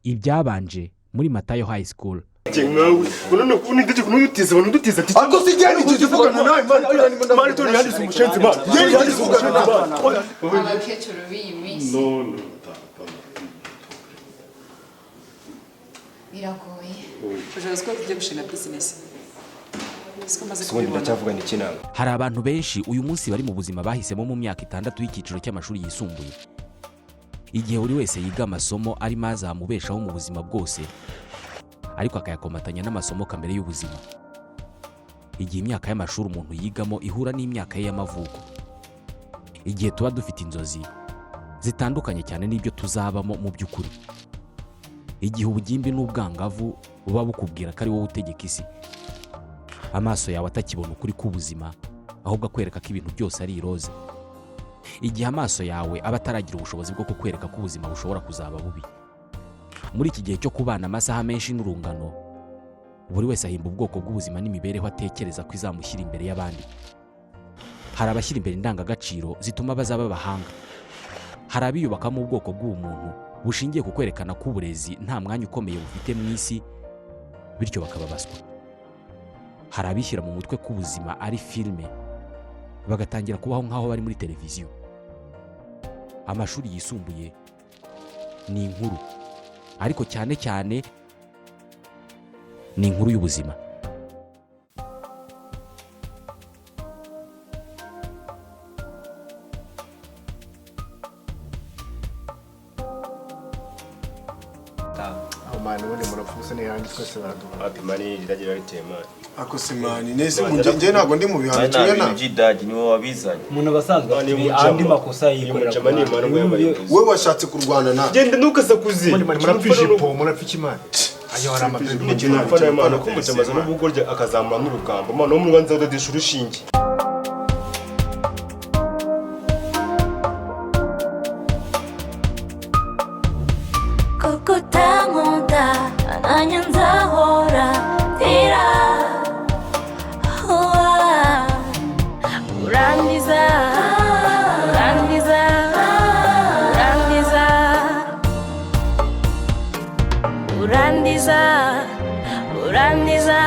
ibyabanje muri Matayo High School. Jengawe unono kunigije kunuyutiza banudutiza ati ako sijyani icyo kuvugana nawe mari toni yandise umushenzi man yandise kuvugana nawe abakecuru b'iyimisi no biragoye ushobora ko tujye gushinga business Sibundi ndacyavuga ni kinanga. Hari abantu benshi uyu munsi bari mu buzima bahisemo mu myaka 6 y'ikiciro cy'amashuri yisumbuye. Igihe buri wese yiga amasomo ari maza amubeshaho mu buzima bwose, ariko akayakomatanya n'amasomo kamere y'ubuzima. Igihe imyaka y'amashuri umuntu yigamo ihura n'imyaka ye y'amavuko. Igihe tuba dufite inzozi zitandukanye cyane n'ibyo tuzabamo mu by'ukuri. Igihe ubugimbi n'ubwangavu buba bukubwira ko ari wowe utegeka isi. Amaso yawe atakibona ukuri k'ubuzima, ahubwo akwereka ko ibintu byose ari iroze. Igihe amaso yawe aba ataragira ubushobozi bwo kukwereka ko ubuzima bushobora kuzaba bubi. Muri iki gihe cyo kubana amasaha menshi n'urungano, buri wese ahimba ubwoko bw'ubuzima n'imibereho atekereza ko izamushyira imbere y'abandi. Hari abashyira imbere indangagaciro zituma bazaba abahanga. Hari abiyubakamo ubwoko bw'umuntu bushingiye ku kwerekana ko uburezi nta mwanya ukomeye bufite mu isi, bityo bakababaswa. Hari abishyira mu mutwe ko ubuzima ari filime, bagatangira kubaho nk'aho bari muri televiziyo. Amashuri yisumbuye ni inkuru, ariko cyane cyane ni inkuru y'ubuzima. amani wende murapfuse n'yanjye twese baraduha ati mani riragira ritema ako simani nese nje ntago ndi mu bihano cyo na Jidage niwe wabizanye. umuntu basanzwe andi makosa yikorera we washatse kurwana na genda nukaza kuzi murapfije po murapfiki imana ayo hari amapingu ikintu mfana y'Imana ko mucamaza n'ubugorya akazamura n'urugamba mana wo mu Rwanda udadesha urushinge kukutamunda ananyanzahora tira urangiza urangiza urangiza urangiza urangiza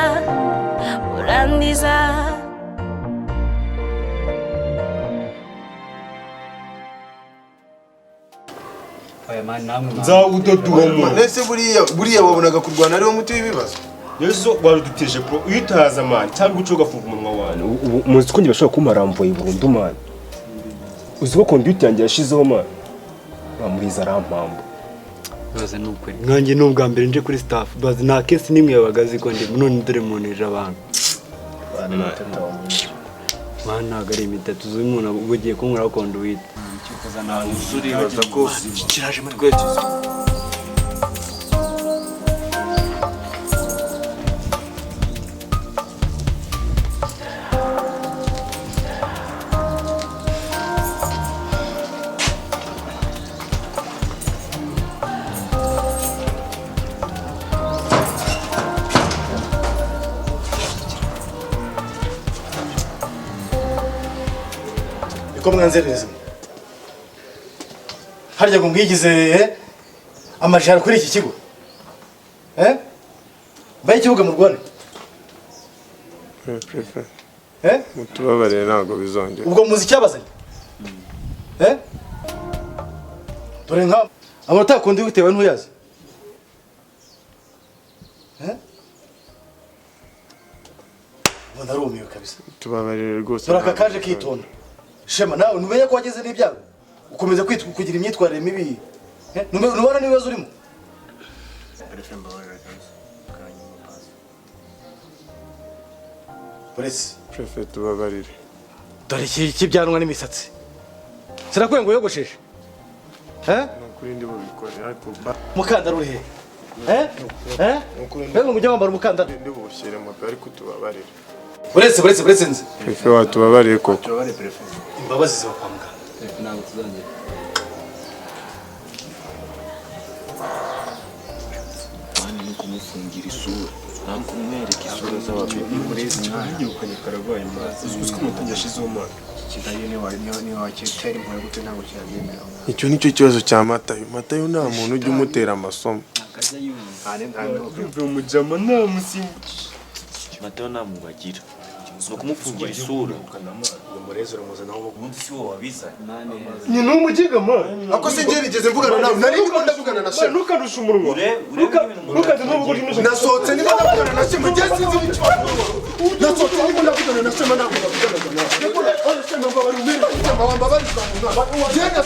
urangiza oya man namwe nzawudodumo nese buriya wabonaga kurwana ariwo muti w'ibibazo yeso waruduteje pro iyo utaza man cyangwa uco gafunga umunwa wane Muzi ko bashobora kumaramvuye burundu man. Uzi ko conduit yanjye yashizeho man. Bamuriza rampambo. baze n'ukuri nkanjye n'ubwa mbere nje kuri staff baze nta case nimwe yabagazi ko ndi none dore muneje abantu mana gari imitatu z'umuntu ugiye kunkora conduit cyokoza na usuri baza ko kiraje muri gwetuzo ko mwanzereza harya ngo mwigize amajara kuri iki kigo baye ikibuga mu Rwanda mutubabarire ntago bizongera ubwo muzi cyabazanye dore nka amanota kundi bitewe n'uyazi narumiwe kabisa tubabarire rwose turaka kaje kitonda Shema nawe numenye ko wageze n'ibyago ukomeza kugira imyitwarire mibi nubona n'ibibazo urimo Polisi Prefect tubabarire dore iki byanwa n'imisatsi sirakwe ngo yogosheshe nukuri ndi bubikore ariko mukandara uri he ngo mujye wambara umukandara ndi bushyire moto ariko tubabarire Buretse nzi Prefect watubabarire koko tubare prefect imbabazi ziba kwa muganga ntabwo tuzongera Mani no kumufungira isura. Ntabwo kumwereka isura z'ababyeyi. murezi cyangukanye karagwaye mazi uzwi ko mutangiye ashizeho man kidaye ni wakitera impuye gute ntabwo cyabyemera icyo nicyo kibazo cya Matayo nta muntu ujya umutera amasomo akajya yumva Yumva umujama namusimbukije. Mateo namubagira ni ukumufungira isura umurezi uramuzana aho ubundi si wowe wabizanye Ni n'umugiga man. ako se njye nigeze mvugana nawe nari ndimo ndavugana na Shema Ntukadusha umunwa. Ntukade n'ubugoryi n'ijoro. nasohotse ndimo ndavugana na Shema njye sinzi icyo nasohotse ndimo ndavugana na Shema ntabwo ndavugana nawe Shema ngo bari umere Shema wambabariza mu ntabwo genda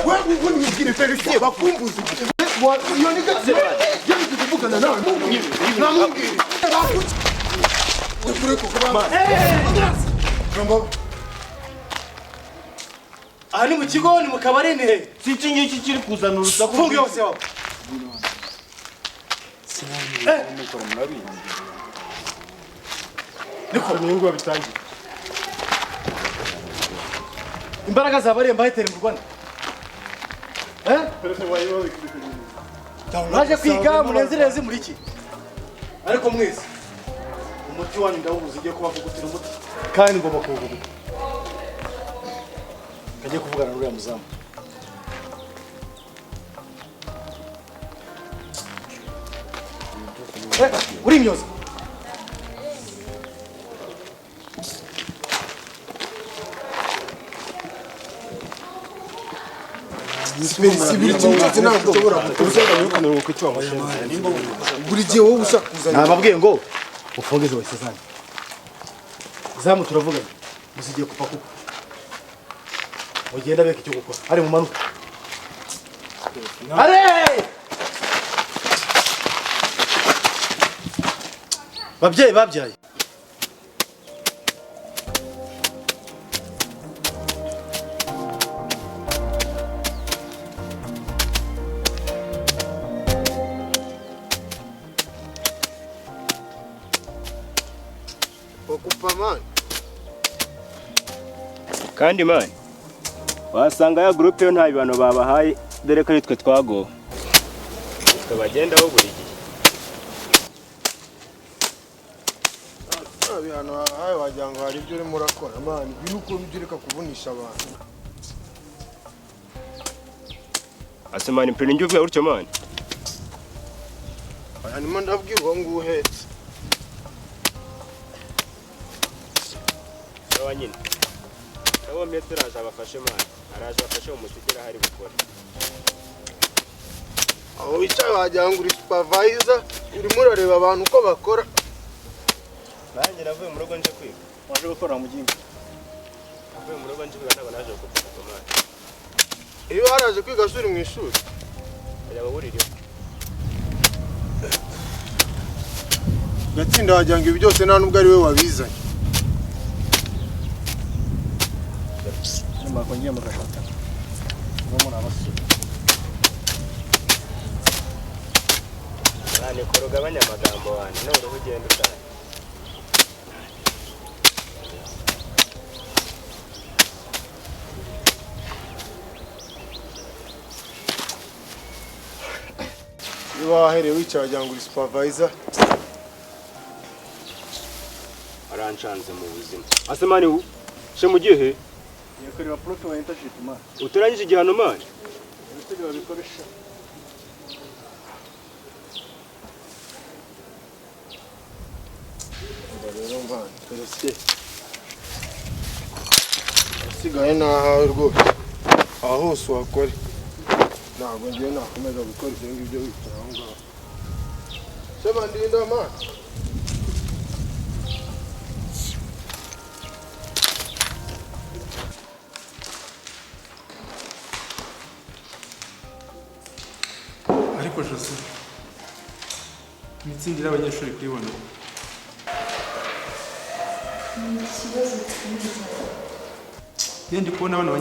wewe ubu nibwire Felicien bakumbuze iyo ni gaze njye nigeze mvugana nawe namubwire kureko kubama aha ni mu kigo ni mu kabari ni he si iki ngiki kiri kuzana urusaku funga yose wawe Niko n'ingo bitangiye. imbaraga zabaremba hitere mu Rwanda mwaje kwiga munezereze muri iki ariko mwese umuti wanyu ndawubuze igiye kubavugutira umuti kandi ngomba kuwuvuguta kajye kuvugana n'uriya muzamu uri imyoza buri gihe wowe ushaka kuzana nababwiye ngo ufungeze wese zanyu zamu turavugana musigiye kupa kuko mugenda beka icyo gukora ari mu manuka are babyeyi babyaye okupa man kandi mani wasanga ya groupe yo nta bibano babahaye dore ko ari twe twagowe tukabagendaho buri gihe bihano hawe wagira ngo hari ibyo urimo urakora mani biri uko bijureka kuvunisha abantu ase mani mpere njye uvuga gutyo mani hanyuma ndabwirwa ngo uhetse sawa nyine nabo metero araje abafashe mani araje abafashe umusigera hari gukora aho wicaye wagira ngo uri supervisor urimo urareba abantu uko bakora nanjye navuye mu rugo nje kwiga waje gukora mu gingo navuye mu rugo nje kwiga ntabwo naje gukora mani iyo haraje kwiga suri mu ishuri ajya babuririye gatsinda wagira ngo ibi byose nta nubwo ari we wabizanye nyuma kongera mugashaka ngomwe n'abasore nane korogabanya amagambo wanjye no uruhu ugenda utaye iyo wahereye wicaye wagira ngo uri supervisor aranshanze mu buzima ase mani she mugiye he yakorera profe wa internship man uturangije igihano mani ibitego babikoresha rero mvana Felicien usigaye nahawe rwose aho hose uhakore ntabwo ngiye nakomeza gukora ibyo ngibyo wicara aho ngaho Shema ndinda man ariko Jose imitsindire y'abanyeshuri kuyibona iyo ndi kubona bano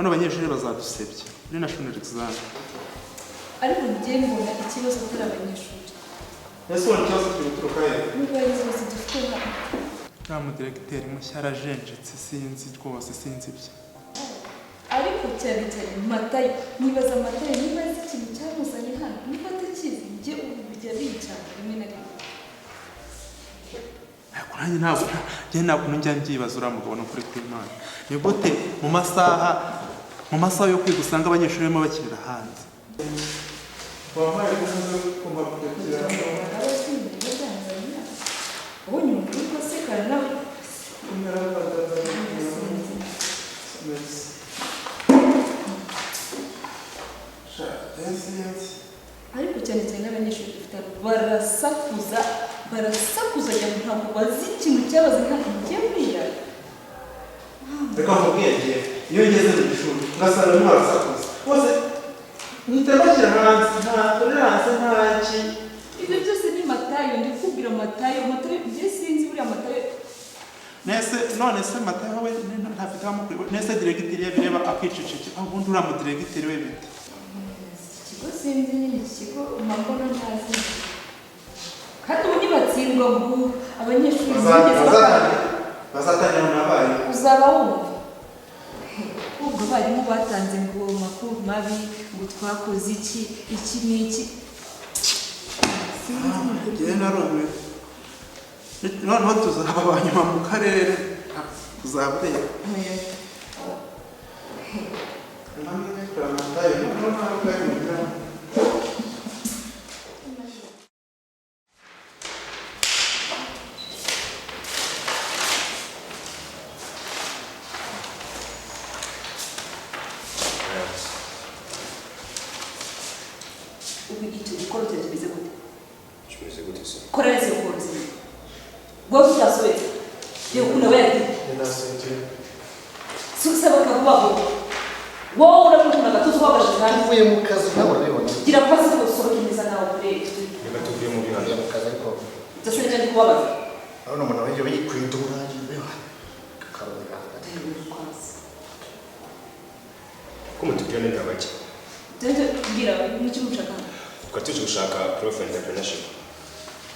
banyeshuri bazadusebya muri national exam ariko njye mbona ikibazo kuri abanyeshuri ese ubu ikibazo kiri guturuka he n'ubuyobozi dufite hano nta mudiregiteri mushya arajenjetse sinzi rwose sinzi ibye ariko cyane cyane Matayo nibaza Matayo niba azi ikintu cyamuzanye hano niba atakizi njye ubu bijya bincana rimwe na rimwe ariko nanjye ntabwo njya mbyibaza uriya mugabo ni ukuri kw'Imana ni gute mu masaha yo kwiga usanga abanyeshuri barimo bakirira hanze wampaye kumaze kumakurikira ubonye umukobwa asekana nawe ariko cyane cyane n'abanyeshuri dufite barasakuza cyane ntabwo bazi ikintu cyabaze ntabwo ngiye kwiga reka mubwenge iyo ngeze mu ishuri ngasanga arimo arasakuza bose mpita bashyira hanze nta tolerance ntaki ibyo byose ni matayo ndi kubwira matayo njye sinzi buriya matayo none se matayo we ntafite amukuru nese diregiteri yabireba akiceceke ubundi uriya mu diregiteri we bite ikigo sinzi nyine iki kigo mpamvu ntazi kandi ubu nibatsindwa ngo abanyeshuri bazatangira n'abarimu uzaba wumva ubwo abarimu batanze ngo makuru mabi ngo twakoze iki n'iki njyewe narumiwe noneho tuzaba abanyuma mu karere tuzaba ureba ubu icyo gikoro cyawe kimeze gute? Kimeze gute se? Kora neza iyo ukora ubuzima wowe utasohotse yewe ukunda wayati si usaba akavubaho wowe urabona agatuza uhagaze kandi uvuye mu kazi ntabwo urabibona gira pasi ko usohoke neza nawe urebe Reka tuvuye mu bihano mu kazi ariko byose n'ibyo kubabaza urabona umuntu wajya yikwidura karobera ko mutubwira neza bake tujye kugira n'icyo mushaka twari tuje gushaka proof of entrepreneurship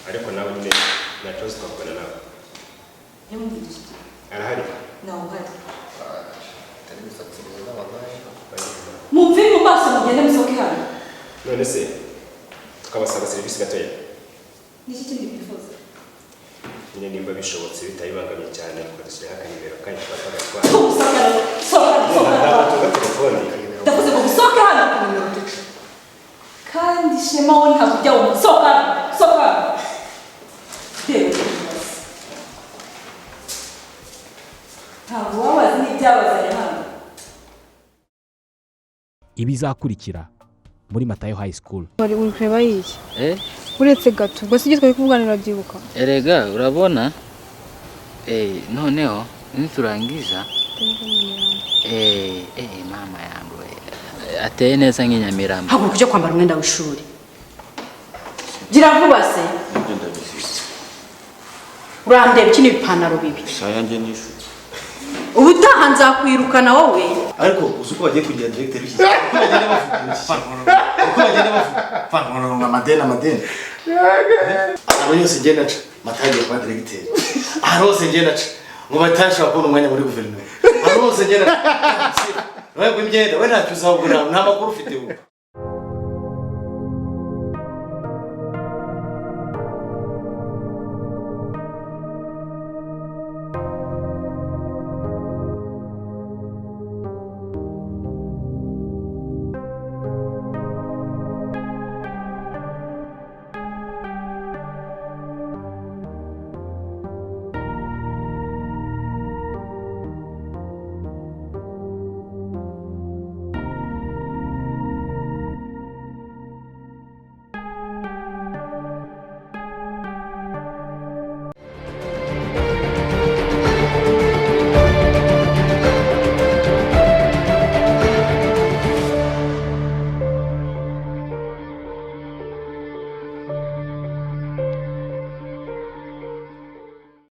ariko nawe nyine nta kibazo twavugana nawe yamuvugije arahari nawe uhari tari imisatsi myiza wabaye mumve mu maso mugende musohoke hano none se tukabasaba serivisi gatoya n'iki kindi bifuza nyine nimba bishobotse bitayibangamiye cyane tukadushyiraho akanimero kanyu twatwagatwara sohoka telefone ndavuze ngo musohoke hano kandi shema wowe ntabwo ujya wumva sohoka reba ntabwo wabazi n'ibyabazanye hano ibizakurikira muri Matayo High School. Wari ureba yiki? Uretse gato, ubwo sije twari kuvuganira byibuka. Erega urabona noneho niturangiza mama yangu ateye neza nk'inyamirambo. Haguruka uje kwambara umwenda w'ishuri. Gira vuba se. Urandeba kino ipantaro bibi. Saya nje nishu. Ubutaha nzakwirukana wowe. Ariko uzuko bagiye kugira directeur w'iki. Uko bagenda bavuga. Fangono amadeni. Abo yose ngenda naca matagiye kwa directeur. Aho hose ngenda naca ngo batashaka kubona umwanya muri guverinoma. Aho hose ngenda naca. Wewe imyenda we ntacyo uzabugura nta makuru ufite ubu.